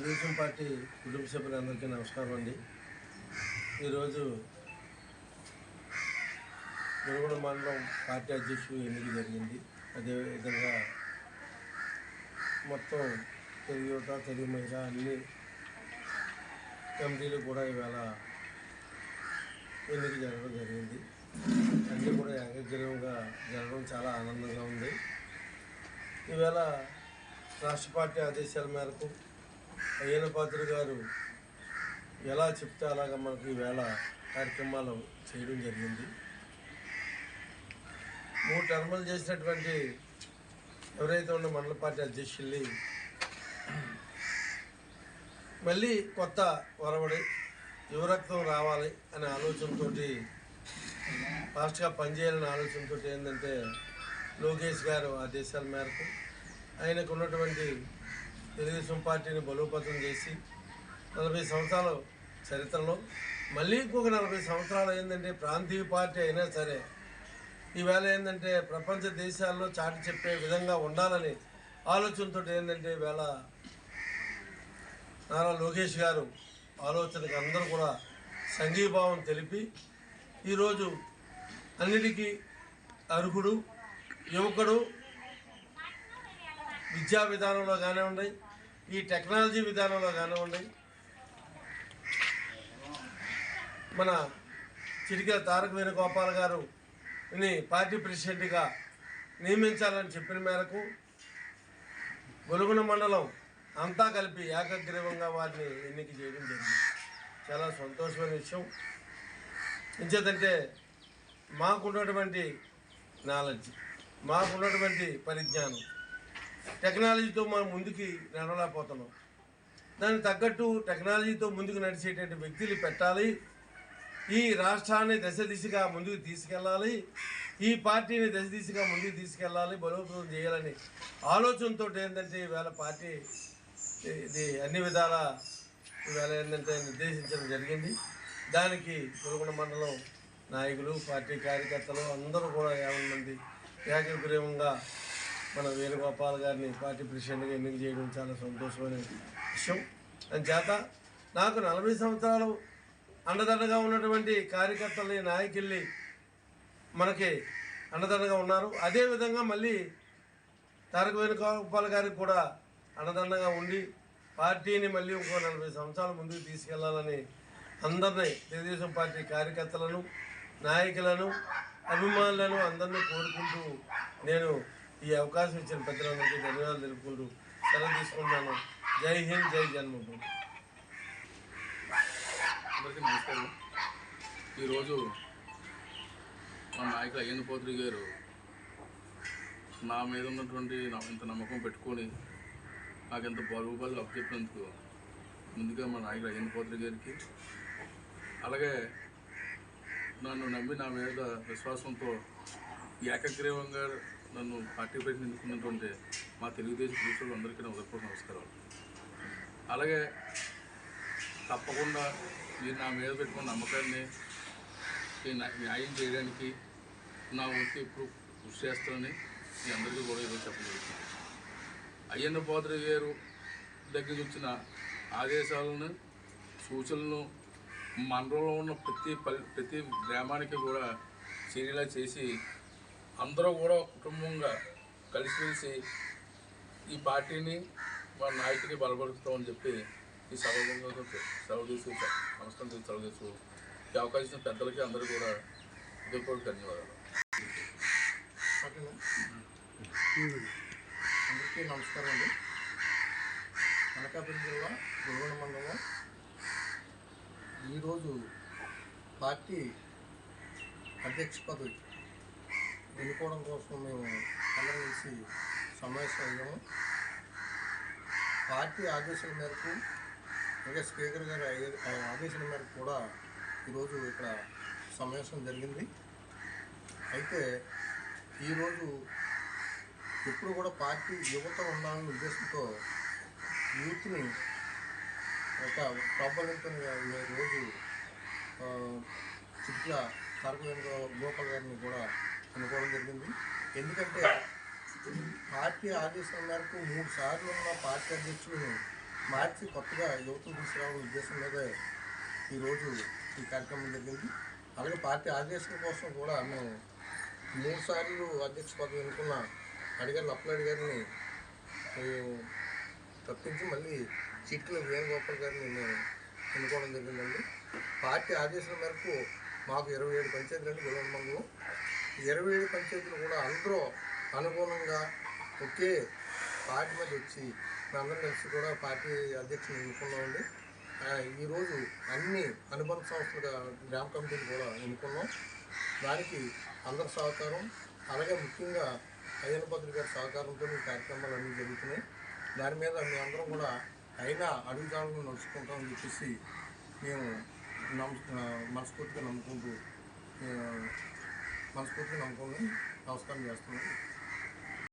Telugu Desam party కుటుంబ సభ్యులందరికీ నమస్కారం అండి. ఈరోజు మునుగోడు మండలం పార్టీ అధ్యక్షుడు ఎన్నిక జరిగింది. అదేవిధంగా మొత్తం తెలుగు యువత, తెలుగు మహిళ అన్ని కమిటీలు కూడా ఇవాళ ఎన్నిక జరగడం జరిగింది. అన్నీ కూడా ఏకగ్రీవంగా జరగడం చాలా ఆనందంగా ఉంది. ఈవేళ రాష్ట్ర పార్టీ ఆదేశాల మేరకు అయ్యన్న పాత్రుడు గారు ఎలా చెప్తే అలాగా మనకు ఈవేళ కార్యక్రమాలు చేయడం జరిగింది. 3 టర్ములు చేసినటువంటి ఎవరైతే ఉన్న మండల పార్టీ అధ్యక్షుల్ని మళ్ళీ కొత్త ఒరవడి యువరక్తం రావాలి అనే ఆలోచనతో ఫాస్ట్గా పనిచేయాలనే ఆలోచనతో ఏంటంటే లోకేష్ గారు ఆదేశాల మేరకు ఆయనకు ఉన్నటువంటి తెలుగుదేశం పార్టీని బలోపేతం చేసి 40 సంవత్సరాల చరిత్రలో మళ్ళీ ఇంకొక 40 సంవత్సరాలు ఏంటంటే ప్రాంతీయ పార్టీ అయినా సరే ఈవేళ ఏంటంటే ప్రపంచ దేశాల్లో చాటి చెప్పే విధంగా ఉండాలని ఆలోచనతో ఏంటంటే ఈవేళ నారా లోకేష్ గారు ఆలోచనకు అందరూ కూడా సంఘీభావం తెలిపి ఈరోజు అన్నిటికీ అర్హుడు యువకుడు విద్యా విధానంలో కానివ్వండి, ఈ టెక్నాలజీ విధానంలో కానివ్వండి, మన చిటికెల తారక వేణుగోపాల్ గారుని పార్టీ ప్రెసిడెంట్గా నియమించాలని చెప్పిన మేరకు మునుగోడు మండలం అంతా కలిపి ఏకగ్రీవంగా వారిని ఎన్నిక చేయడం జరిగింది. చాలా సంతోషమైన విషయం. ఎంచేతంటే మాకున్నటువంటి నాలెడ్జ్, మాకున్నటువంటి పరిజ్ఞానం, టెక్నాలజీతో మనం ముందుకి నడవలేకపోతున్నాం. దానికి తగ్గట్టు టెక్నాలజీతో ముందుకు నడిచేటువంటి వ్యక్తులు పెట్టాలి. ఈ రాష్ట్రాన్ని దశ దిశగా ముందుకు తీసుకెళ్ళాలి. ఈ పార్టీని దశ దిశగా ముందుకు తీసుకెళ్ళాలి, బలోపేతం చేయాలని ఆలోచనతో ఏంటంటే ఈవేళ పార్టీ ఇది అన్ని విధాల ఈవేళ ఏంటంటే నిర్దేశించడం జరిగింది. దానికి మునుగోడు మండలం నాయకులు, పార్టీ కార్యకర్తలు అందరూ కూడా 50 మంది ఏకగ్రీవంగా మన వేణుగోపాల్ గారిని పార్టీ ప్రెసిడెంట్గా ఎన్నిక చేయడం చాలా సంతోషమైన విషయం. అందుచేత నాకు 40 సంవత్సరాలు అండదండగా ఉన్నటువంటి కార్యకర్తల్ని, నాయకుల్ని మనకి అండదండగా ఉన్నారు. అదేవిధంగా మళ్ళీ తారక వేణుగోపాల్ గారికి కూడా అండదండగా ఉండి పార్టీని మళ్ళీ ఇంకో 40 సంవత్సరాల ముందుకు తీసుకెళ్లాలని అందరినీ తెలుగుదేశం పార్టీ కార్యకర్తలను, నాయకులను, అభిమానులను అందరినీ కోరుకుంటూ నేను ఈ అవకాశం ఇచ్చిన పెద్దలందరికీ ధన్యవాదాలు తెలుపుకుంటూ సెలవు తీసుకుంటున్నాను. జై హింద్, జై జన్మభూమి. అందరికీ నమస్కారం. ఈరోజు మా నాయకులు అయ్యన్న పాత్రుడు గారు నా మీద ఉన్నటువంటి ఇంత నమ్మకం పెట్టుకొని నాకు ఎంత బాగుబాలు అప్పచెప్పినందుకు ముందుగా మా నాయకులు అయ్యన్న పాత్రుడు గారికి, అలాగే నన్ను నమ్మి నా మీద విశ్వాసంతో ఏకగ్రీవంగా నన్ను పార్టీ ప్రెసిడెంట్ ఎన్నుకున్నటువంటి మా తెలుగుదేశం పురుషులు అందరికీ నా ఉదయపూర్వక నమస్కారాలు. అలాగే తప్పకుండా మీరు నా మీద పెట్టుకున్న నమ్మకాన్ని న్యాయం చేయడానికి నా వంతు ఇప్పుడు కృషి చేస్తానని మీ అందరికీ కూడా ఈరోజు చెప్పగలుగుతున్నాను. అయ్యన్న పాత్రుడు గారు దగ్గర వచ్చిన ఆదేశాలను, సూచనలను మండలంలో ఉన్న ప్రతి గ్రామానికి కూడా చర్యలా చేసి అందరూ కూడా కుటుంబంగా కలిసిమెలిసి ఈ పార్టీని మా నాయకుడిని బలపరుస్తామని చెప్పి ఈ సెలవు తీసు నమస్కారం సెలవు తీసు ఈ అవకాశం ఇచ్చిన పెద్దలకి అందరూ కూడా హృదయపూర్వక ధన్యవాదాలు. అందరికీ నమస్కారం అండి. అనకాపల్లి జిల్లా మునుగోడు మండలం ఈరోజు పార్టీ అధ్యక్ష పదవి ఎన్నుకోవడం కోసం మేము అందరం కలిసి సమావేశం అయ్యాము. పార్టీ ఆదేశాల మేరకు, అలాగే స్పీకర్ గారి ఆదేశాల మేరకు కూడా ఈరోజు ఇక్కడ సమావేశం జరిగింది. అయితే ఈరోజు ఎప్పుడు కూడా పార్టీ యువత ఉండాలనే ఉద్దేశంతో యూత్ని ఒక ప్రాబల్యంతో రోజు చిట్ల తారక వేణుగోపాల్ గారిని కూడా ఎన్నుకోవడం జరిగింది. ఎందుకంటే పార్టీ ఆదేశాల మేరకు 3 సార్లు ఉన్న పార్టీ అధ్యక్షులను మార్చి కొత్తగా యువతను తీసుకురావాలనే ఉద్దేశం మీద ఈరోజు ఈ కార్యక్రమం జరిగింది. అలాగే పార్టీ ఆదేశాల కోసం కూడా మేము 3 సార్లు అధ్యక్ష పదవి ఎన్నుకున్న అడిగారు లప్పనాయుడు గారిని తప్పించి మళ్ళీ చిట్ల వేణుగోపాల్ గారిని మేము ఎన్నుకోవడం జరిగిందండి. పార్టీ ఆదేశాల మేరకు మాకు 27 పంచాయతీలు అండి గొల్లవాడ మండలం. 27 పంచాయతీలు కూడా అందరూ అనుగుణంగా ఒకే పార్టీ మీద వచ్చి మేమందరం కలిసి కూడా పార్టీ అధ్యక్షుని ఎన్నుకున్నామండి. ఈరోజు అన్ని అనుబంధ సంస్థలుగా గ్రామ కమిటీలు కూడా ఎన్నుకున్నాం. దానికి అందరి సహకారం, అలాగే ముఖ్యంగా అయ్యన్న పాత్రుడు గారి సహకారంతో ఈ కార్యక్రమాలు అన్నీ జరుగుతున్నాయి. దాని మీద మేమందరం కూడా అయినా అడుగుదాడులు నడుచుకుంటామని చెప్పేసి మేము మనస్ఫూర్తిగా నమ్ముకుంటూ నమస్కారం చేస్తున్నాం.